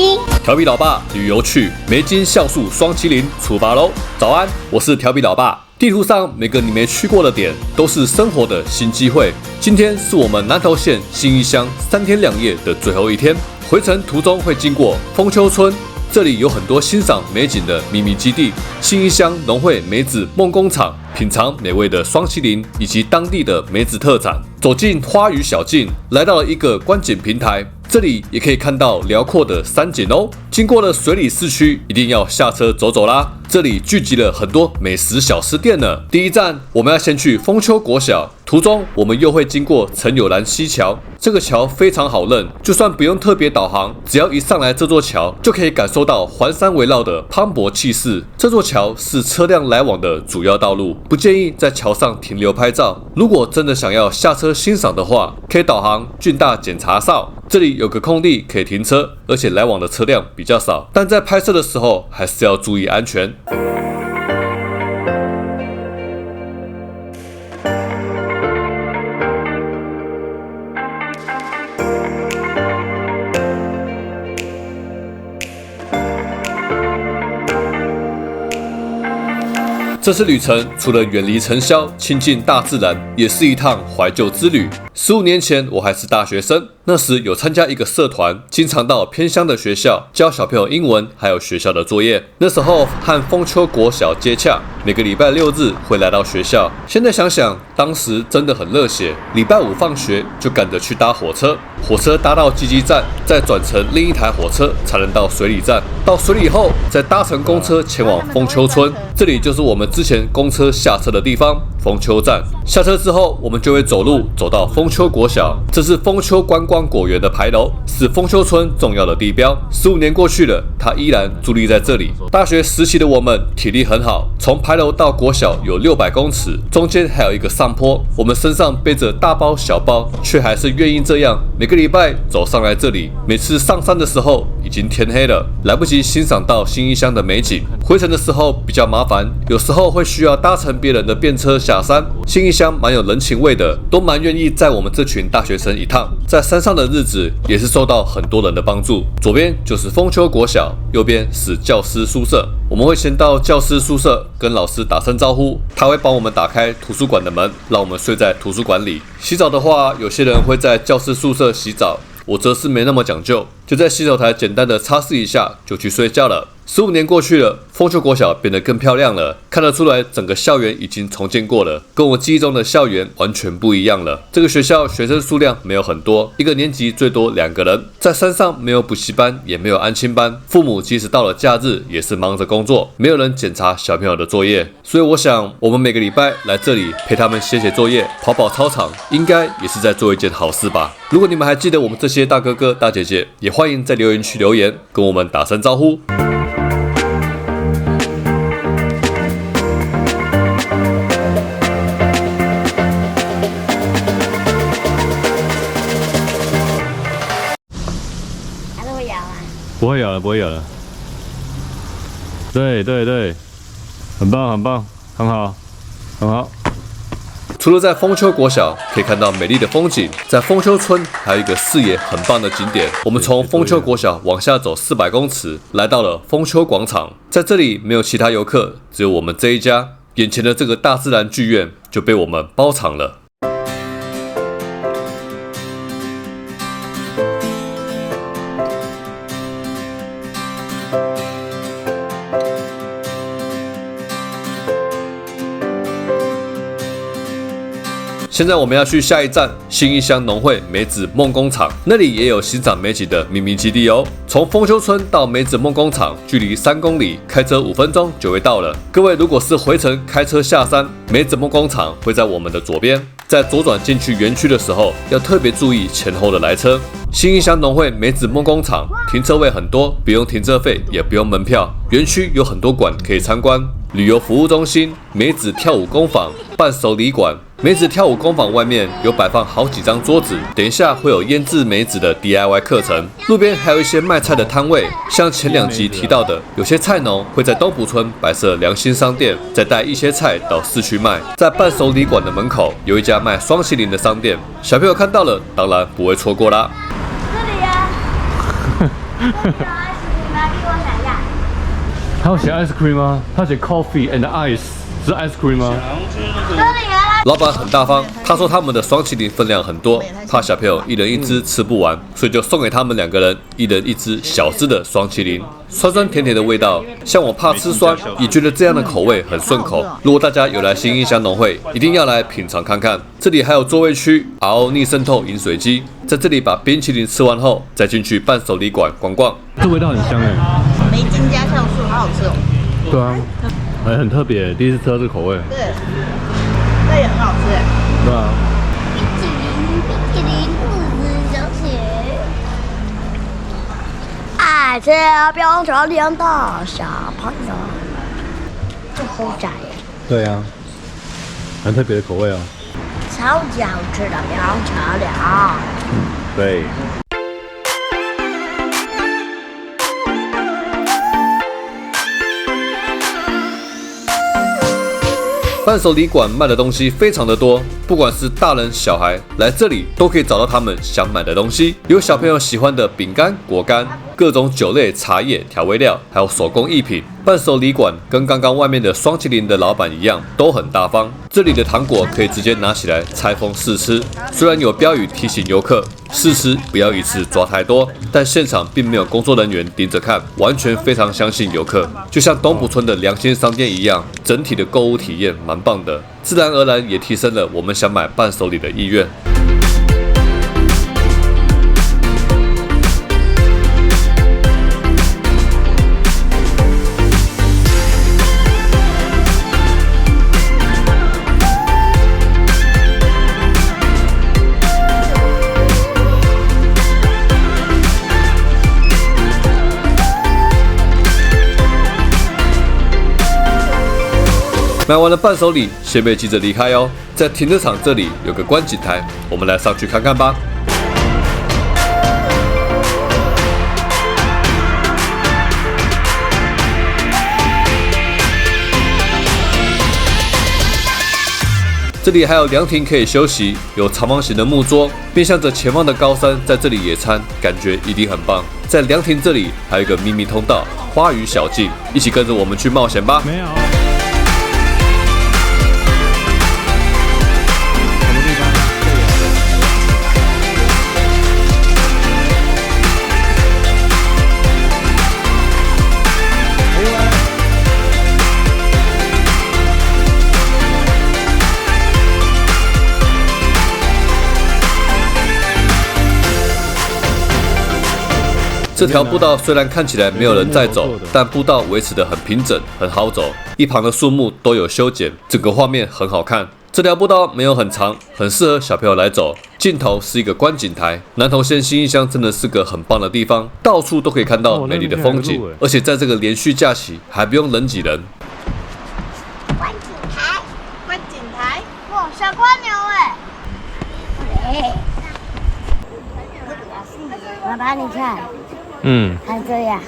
心。调皮老爸旅游去梅金酵素双麒麟出发喽！早安，我是调皮老爸。地图上每个你没去过的点，都是生活的新机会。今天是我们南投县信义乡3天2夜的最后一天，回程途中会经过丰丘村。这里有很多欣赏美景的秘密基地，信义乡农会梅子梦工厂，品尝美味的双麒麟以及当地的梅子特产。走进花语小径，来到了一个观景平台，这里也可以看到辽阔的山景哦。经过了水里市区，一定要下车走走啦。这里聚集了很多美食小吃店呢。第一站，我们要先去丰丘国小，途中我们又会经过陈有兰溪桥。这个桥非常好认，就算不用特别导航，只要一上来这座桥，就可以感受到环山围绕的磅礴气势。这座桥是车辆来往的主要道路，不建议在桥上停留拍照。如果真的想要下车欣赏的话，可以导航郡大检查哨。这里有个空地可以停车，而且来往的车辆比较少，但在拍摄的时候还是要注意安全。这次旅程除了远离尘嚣、亲近大自然，也是一趟怀旧之旅。15年前我还是大学生，那时有参加一个社团，经常到偏乡的学校教小朋友英文，还有学校的作业。那时候和丰丘国小接洽，每个礼拜6日会来到学校。现在想想，当时真的很热血。礼拜5放学就赶着去搭火车，火车搭到集集站，再转乘另一台火车才能到水里站。到水里后，再搭乘公车前往丰丘村，这里就是我们之前公车下车的地方。丰丘站下车之后，我们就会走路走到丰丘国小，这是丰丘观光果园的牌楼，是丰丘村重要的地标。15年过去了，它依然伫立在这里。大学时期的我们体力很好，从牌楼到国小有600公尺，中间还有一个上坡。我们身上背着大包小包，却还是愿意这样每个礼拜走上来这里。每次上山的时候已经天黑了，来不及欣赏到信义乡的美景。回程的时候比较麻烦，有时候会需要搭乘别人的便车下山。信义乡蛮有人情味的，都蛮愿意载我们这群大学生一趟。在山上的日子也是受到很多人的帮助。左边就是丰丘国小，右边是教师宿舍。我们会先到教师宿舍跟老师打声招呼，他会帮我们打开图书馆的门，让我们睡在图书馆里。洗澡的话，有些人会在教师宿舍洗澡，我则是没那么讲究，就在洗手台简单的擦拭一下就去睡觉了。15年过去了，丰丘国小变得更漂亮了，看得出来整个校园已经重建过了，跟我记忆中的校园完全不一样了。这个学校学生数量没有很多，一个年级最多2个人，在山上没有补习班，也没有安亲班，父母即使到了假日也是忙着工作，没有人检查小朋友的作业。所以我想，我们每个礼拜来这里陪他们写作业、跑跑操场，应该也是在做一件好事吧。如果你们还记得我们这些大哥哥大姐姐，也欢迎在留言区留言，跟我们打声招呼。不会咬了，不会咬了。对对对，很棒很棒，很好很好。除了在丰丘国小可以看到美丽的风景，在丰丘村还有一个视野很棒的景点。我们从丰丘国小往下走400公尺，来到了丰丘广场。在这里没有其他游客，只有我们这一家。眼前的这个大自然剧院就被我们包场了。现在我们要去下一站信义乡农会梅子梦工厂，那里也有欣赏美景的秘密基地哦。从丰丘村到梅子梦工厂距离3公里，开车5分钟就会到了。各位如果是回程开车下山，梅子梦工厂会在我们的左边。在左转进去园区的时候，要特别注意前后的来车。信义乡农会梅子梦工厂停车位很多，不用停车费，也不用门票。园区有很多馆可以参观，旅游服务中心、梅子跳舞工坊、伴手礼馆。梅子跳舞工坊外面有摆放好几张桌子，等一下会有腌制梅子的 DIY 课程。路边还有一些卖菜的摊位，像前2集提到的，有些菜农会在东埔村摆设良心商店，再带一些菜到市区卖。在伴手礼馆的门口有一家卖双麒麟的商店，小朋友看到了当然不会错过啦。这里呀。他有写 ice cream 吗？他写 coffee and ice， 是 ice cream 吗？老板很大方，他说他们的双麒麟分量很多，怕小朋友一人一只吃不完，所以就送给他们2个人一人一只小只的双麒麟，酸酸甜甜的味道。像我怕吃酸，也觉得这样的口味很顺口。如果大家有来新义乡农会，一定要来品尝看看。这里还有座位区 ，RO 逆渗透饮水机，在这里把冰淇淋吃完后，再进去伴手礼馆逛逛。这味道很香哎，梅精加酵素，好好吃哦。对啊，很特别，第一次吃到这个口味。对，这也很好吃哎。对啊。冰淇淋，不止小姐。爱吃冰淇淋的小朋友，这好假耶！对啊，很特别的口味哦。超级好吃的冰淇淋。对。伴手礼馆卖的东西非常的多，不管是大人小孩来这里都可以找到他们想买的东西，有小朋友喜欢的饼干、果干，各种酒类、茶叶、调味料，还有手工艺品。伴手礼馆跟刚刚外面的双麒麟的老板一样，都很大方。这里的糖果可以直接拿起来拆封试吃，虽然有标语提醒游客试吃不要一次抓太多，但现场并没有工作人员盯着看，完全非常相信游客，就像东埔村的良心商店一样，整体的购物体验蛮棒的，自然而然也提升了我们想买伴手礼的意愿。买完了伴手礼，先别急着离开哦，在停车场这里有个观景台，我们来上去看看吧。这里还有凉亭可以休息，有长方形的木桌，面向着前方的高山，在这里野餐，感觉一定很棒。在凉亭这里还有一个秘密通道，花语小径，一起跟着我们去冒险吧。没有。这条步道虽然看起来没有人在走，但步道维持得很平整，很好走，一旁的树木都有修剪，整个画面很好看。这条步道没有很长，很适合小朋友来走。尽头是一个观景台，南投县新义乡真的是个很棒的地方，到处都可以看到美丽的风景，而且在这个连续假期还不用人挤人。观景台，观景台，哇，小蜗牛哎！爸爸，你看。看这样，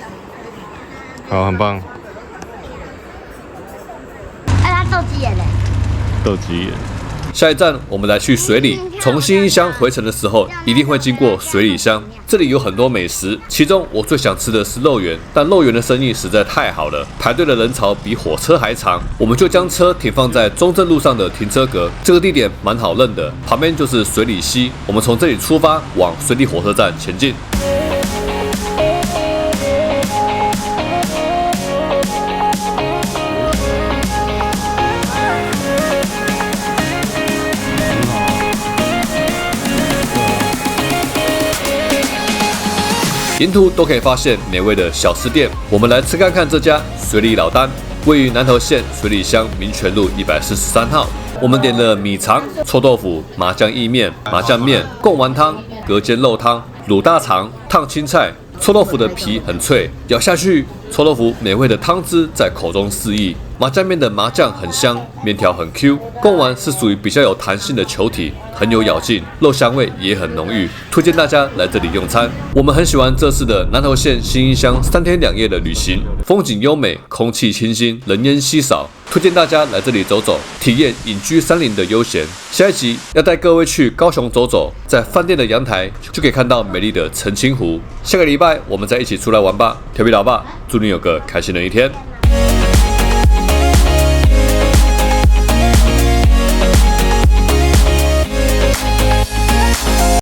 好，很棒。它斗鸡眼嘞，斗鸡眼。下一站我们来去水里，从新义乡回程的时候，一定会经过水里乡。这里有很多美食，其中我最想吃的是肉圆，但肉圆的生意实在太好了，排队的人潮比火车还长。我们就将车停放在中正路上的停车格，这个地点蛮好认的，旁边就是水里溪。我们从这里出发，往水里火车站前进。沿途都可以发现美味的小吃店，我们来吃看看这家水里老丹，位于南投县水里乡民权路143号。我们点了米肠、臭豆腐、麻酱意面、麻酱面、贡丸汤、隔间肉汤、卤大肠、烫青菜。臭豆腐的皮很脆，咬下去，臭豆腐美味的汤汁在口中肆意。麻酱面的麻酱很香，面条很 Q。贡丸是属于比较有弹性的球体，很有咬劲，肉香味也很浓郁，推荐大家来这里用餐。我们很喜欢这次的南投县新义乡3天2夜的旅行，风景优美，空气清新，人烟稀少，推荐大家来这里走走，体验隐居山林的悠闲。下一集要带各位去高雄走走，在饭店的阳台就可以看到美丽的澄清湖。下个礼拜我们再一起出来玩吧，调皮老爸，祝你有个开心的一天。